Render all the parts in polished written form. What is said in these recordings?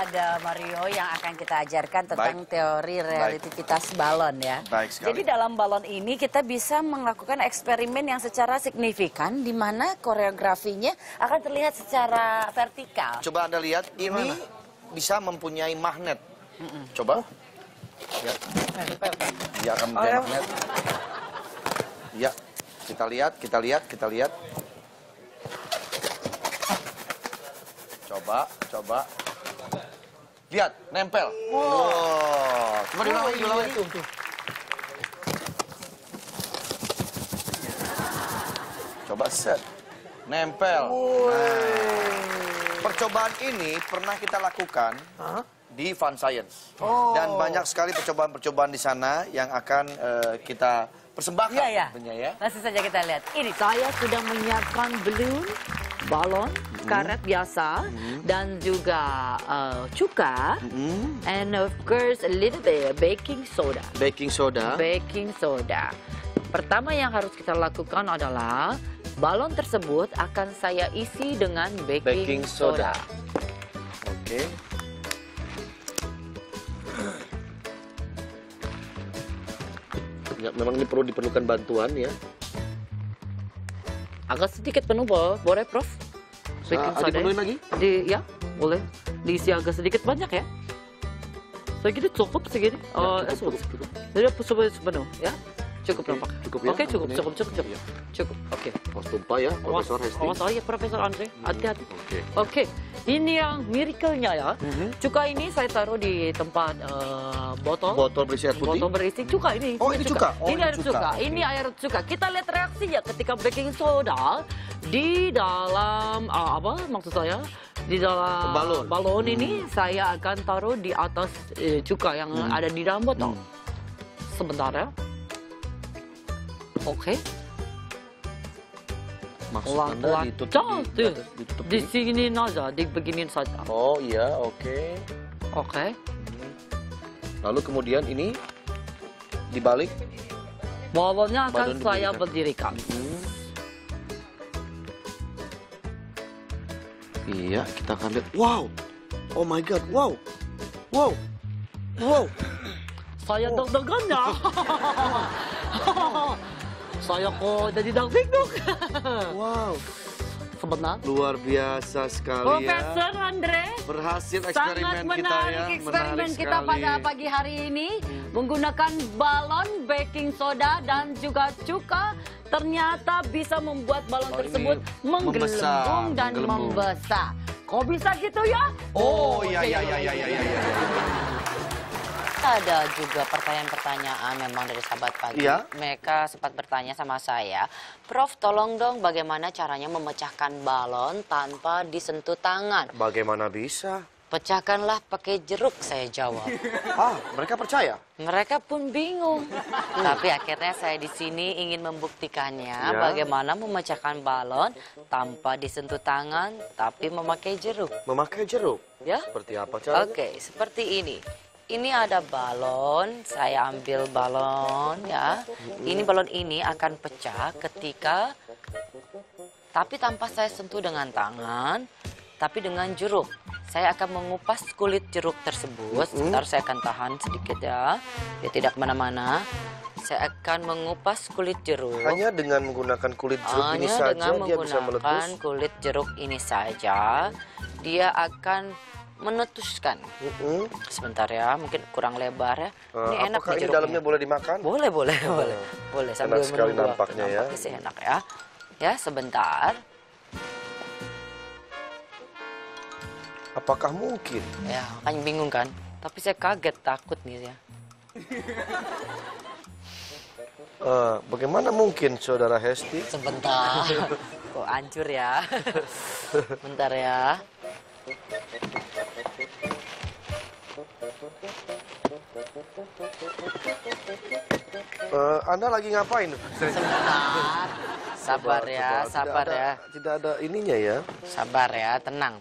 ada Mario yang akan kita ajarkan tentang teori relativitas balon ya. Baik sekali. Jadi dalam balon ini kita bisa melakukan eksperimen yang secara signifikan di mana koreografinya akan terlihat secara vertikal. Coba Anda lihat, ini bisa mempunyai magnet. Coba. Ya. Dia akan mempunyai magnet. Ya, kita lihat. Coba. Lihat, nempel. Wow. Coba diulang lagi. Coba set. Nempel. Percobaan ini pernah kita lakukan di Fun Science. Dan banyak sekali percobaan-percobaan di sana yang akan kita persembahkan. Iya. Langsung saja kita lihat. Ini saya sudah menyiapkan balon, karet biasa, dan juga cuka, and of course a little bit baking soda. Baking soda. Pertama yang harus kita lakukan adalah balon tersebut akan saya isi dengan baking soda. Oke. Ya, memang ini perlu diperlukan bantuan ya. Agak sedikit penuh boleh Prof? Baking soda. Dipenuhin lagi? Ya, boleh. Diisi agak sedikit banyak ya. Segini cukup segini. Cukup. Jadi sepenuh ya. Cukup nampak. Cukup ya. Oke, cukup. Oke. Awas tumpah ya, Profesor Hesti. Awas Profesor Andre. Hati-hati. Oke. Ini yang miracle-nya ya. Cuka ini saya taruh di tempat botol Berisi air putih. Botol berisi cuka ini. Oh, ini cuka. Ini air cuka. Ini air cuka. Kita lihat reaksinya ketika baking soda di dalam maksud saya di dalam balon ini saya akan taruh di atas cuka yang ada di dalam botol. Sebentar ya. Oke. Pelan-pelan ditutup. Di sini aja, beginin saja. Oh iya, oke. Lalu kemudian ini dibalik. Balonnya akan saya berdirikan. Iya, kita akan lihat. Wow, oh my god, wow. Saya deg-degan ya. Saya kok jadi deg-deg. Wow. Sebentar. Luar biasa sekali ya. Profesor Andre. Berhasil eksperimen sangat kita ya. menarik eksperimen kita pada pagi hari ini. Menggunakan balon, baking soda, dan juga cuka. Ternyata bisa membuat balon tersebut menggelembung dan membesar. Kok bisa gitu ya? Oh iya. Ada juga pertanyaan-pertanyaan memang dari sahabat pagi. Iya? Mereka sempat bertanya sama saya, Prof, tolong dong bagaimana caranya memecahkan balon tanpa disentuh tangan? Bagaimana bisa? Pecahkanlah pakai jeruk, saya jawab. Mereka percaya? Mereka pun bingung. Tapi akhirnya saya di sini ingin membuktikannya bagaimana memecahkan balon tanpa disentuh tangan, tapi memakai jeruk. Memakai jeruk? Ya? Seperti apa caranya? Oke, seperti ini. Ini ada balon, saya ambil balon ya. Ini balon ini akan pecah ketika, tapi tanpa saya sentuh dengan tangan, tapi dengan jeruk. Saya akan mengupas kulit jeruk tersebut. Sebentar, saya akan tahan sedikit ya. Dia tidak kemana-mana. Saya akan mengupas kulit jeruk. Hanya dengan menggunakan kulit jeruk ini saja dia bisa meletus? Hanya dengan menggunakan kulit jeruk ini saja, dia akan menetuskan. Sebentar ya, mungkin kurang lebar ya. Ini enak apakah nih ini dalamnya boleh dimakan? Boleh. Sambil enak sekali menunggu nampaknya ya. Nampaknya sih enak ya. Ya, sebentar. Apakah mungkin? Ya, kan bingung kan? Tapi saya kaget, takut nih ya. Bagaimana mungkin, Saudara Hesti? Sebentar. Kok hancur ya? Bentar ya. Anda lagi ngapain? Sebentar. Sabar ya, sabar ya. Tidak ada ininya ya. Sabar ya, tenang.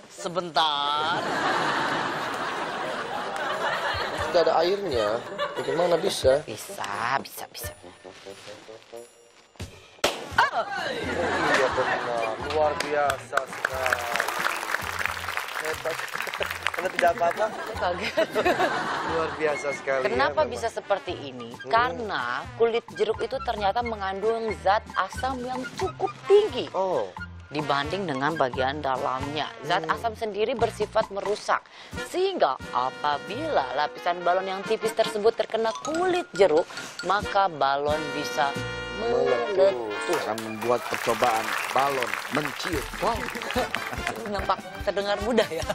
Sebentar. Tidak ada airnya. Bagaimana bisa? Bisa. Iya benar, luar biasa sekali. Hebat. Anda tidak apa-apa? Kaget. Luar biasa sekali. Kenapa ya, bisa seperti ini? Karena kulit jeruk itu ternyata mengandung zat asam yang cukup tinggi. Oh. Dibanding dengan bagian dalamnya. Zat asam sendiri bersifat merusak. Sehingga apabila lapisan balon yang tipis tersebut terkena kulit jeruk, maka balon bisa meletus. Akan membuat percobaan balon menciut. Wow, nampak terdengar mudah ya.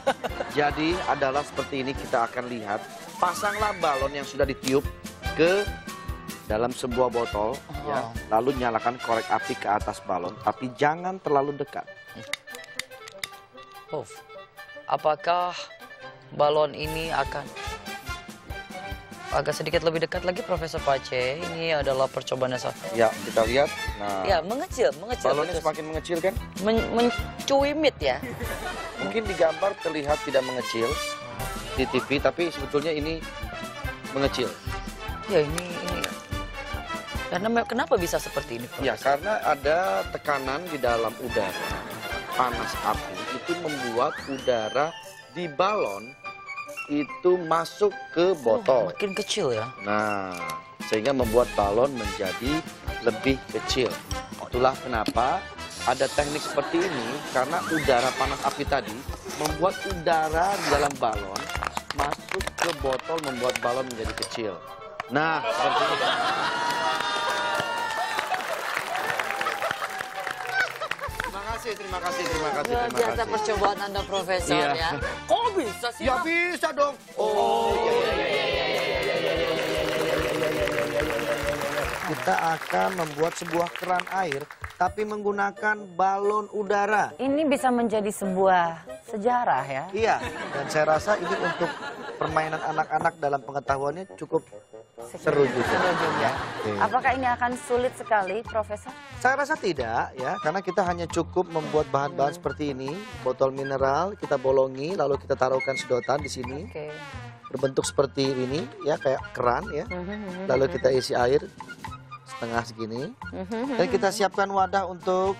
Jadi adalah seperti ini, kita akan lihat. Pasanglah balon yang sudah ditiup ke dalam sebuah botol, ya. Lalu nyalakan korek api ke atas balon, tapi jangan terlalu dekat. Oh, apakah balon ini akan agak sedikit lebih dekat lagi, Profesor Pace? Ini adalah percobaan dasar. Ya, kita lihat. Nah, Ya, mengecil. balonnya betul. semakin mengecil kan? Mencuimit ya. Mungkin di gambar terlihat tidak mengecil di TV, tapi sebetulnya ini mengecil. Ya, ini. Karena kenapa bisa seperti ini, Profesor? Ya, karena ada tekanan di dalam udara, panas api, itu membuat udara di balon itu masuk ke botol. Makin kecil ya. Nah, sehingga membuat balon menjadi lebih kecil. Itulah kenapa ada teknik seperti ini, karena udara panas api tadi membuat udara di dalam balon masuk ke botol, membuat balon menjadi kecil. Nah, seperti ini. Terima kasih. Luar biasa percobaan Anda, Profesor, Iya. ya. Kok bisa sih? Ya bisa dong. Oh, Kita akan membuat sebuah keran air, tapi menggunakan balon udara. Ini bisa menjadi sebuah sejarah ya. Iya, dan saya rasa ini untuk permainan anak-anak dalam pengetahuannya cukup seru juga. Seru juga. Oke. Apakah ini akan sulit sekali, Profesor? Saya rasa tidak ya, karena kita hanya cukup membuat bahan-bahan seperti ini, botol mineral kita bolongi, lalu kita taruhkan sedotan di sini, Oke. berbentuk seperti ini ya, kayak keran ya. Lalu kita isi air setengah segini, dan kita siapkan wadah untuk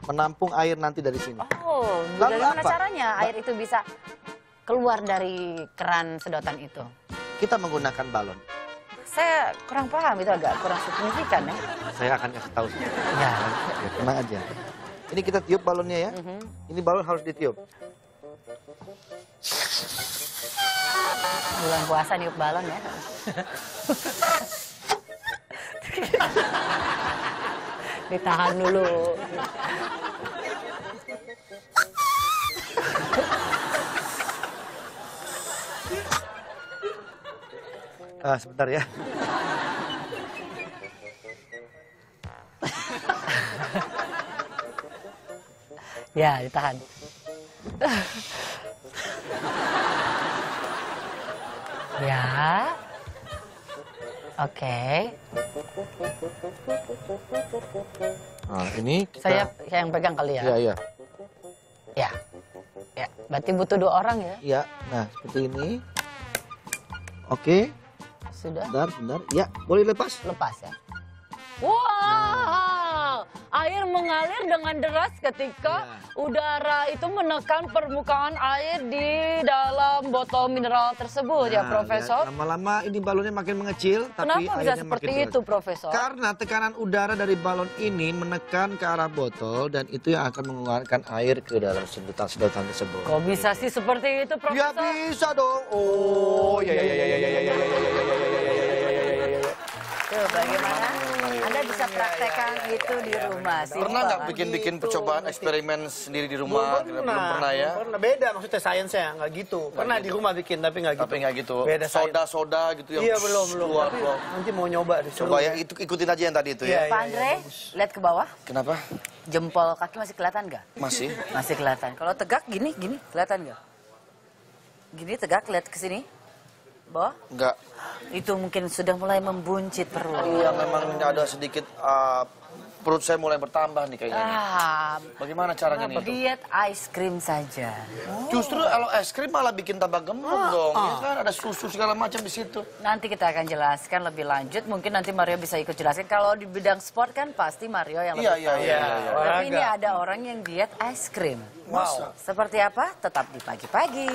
menampung air nanti dari sini. Oh, Lalu bagaimana apa? caranya air itu bisa keluar dari keran sedotan itu? Kita menggunakan balon. Saya kurang paham, itu agak kurang signifikan ya. Saya akan kasih tahu. Ya. Ya, tenang aja. Ini kita tiup balonnya ya. Ini balon harus ditiup. Bulan puasa niup balon ya. Ditahan dulu. Sebentar ya. Ya, ditahan. Ya. Oke. Nah, ini kita... Saya yang pegang kali ya. Iya. Ya. Ya, berarti butuh 2 orang ya. Iya, nah seperti ini. Oke, Sudah bentar. Ya, boleh lepas. lepas ya. Wow, air mengalir dengan deras ketika udara itu menekan permukaan air di dalam botol mineral tersebut ya, Profesor. Lama-lama ini balonnya makin mengecil, tapi Kenapa bisa airnya seperti makin itu, deras. Profesor? Karena tekanan udara dari balon ini menekan ke arah botol dan itu yang akan mengeluarkan air ke dalam sedotan tersebut. Kok bisa sih seperti itu, Ya Profesor? bisa dong. Oh, ya. Tuh, bagaimana? Anda bisa praktekkan itu di rumah sih. Pernah nggak bikin percobaan eksperimen sendiri di rumah? Belum pernah ya? Pernah, beda maksudnya sainsnya, nggak gitu. Pernah di rumah bikin, tapi nggak gitu. Tapi nggak gitu. Beda sains. Soda gitu yang Iya, belum. keluar. Tapi nanti mau nyoba deh. Coba ya, itu ikutin aja yang tadi itu ya. Iya. Pak Andre, lihat ke bawah. Kenapa? Jempol kaki masih kelihatan nggak? Masih? Masih kelihatan. Kalau tegak gini, kelihatan nggak? Gini tegak, lihat ke sini. Bawah. Enggak. Itu mungkin sudah mulai membuncit perut. Iya, memang ada sedikit perut saya mulai bertambah nih kayaknya. Ah, Bagaimana caranya nih? diet ice cream saja. Justru kalau es krim malah bikin tambah gemuk dong. Ya kan ada susu segala macam di situ. Nanti kita akan jelaskan lebih lanjut. Mungkin nanti Mario bisa ikut jelaskan. Kalau di bidang sport kan pasti Mario yang lebih Iya, tahu. iya. Tapi ini Olahraga. ada orang yang diet ice cream. Wow. Seperti apa? Tetap di pagi-pagi.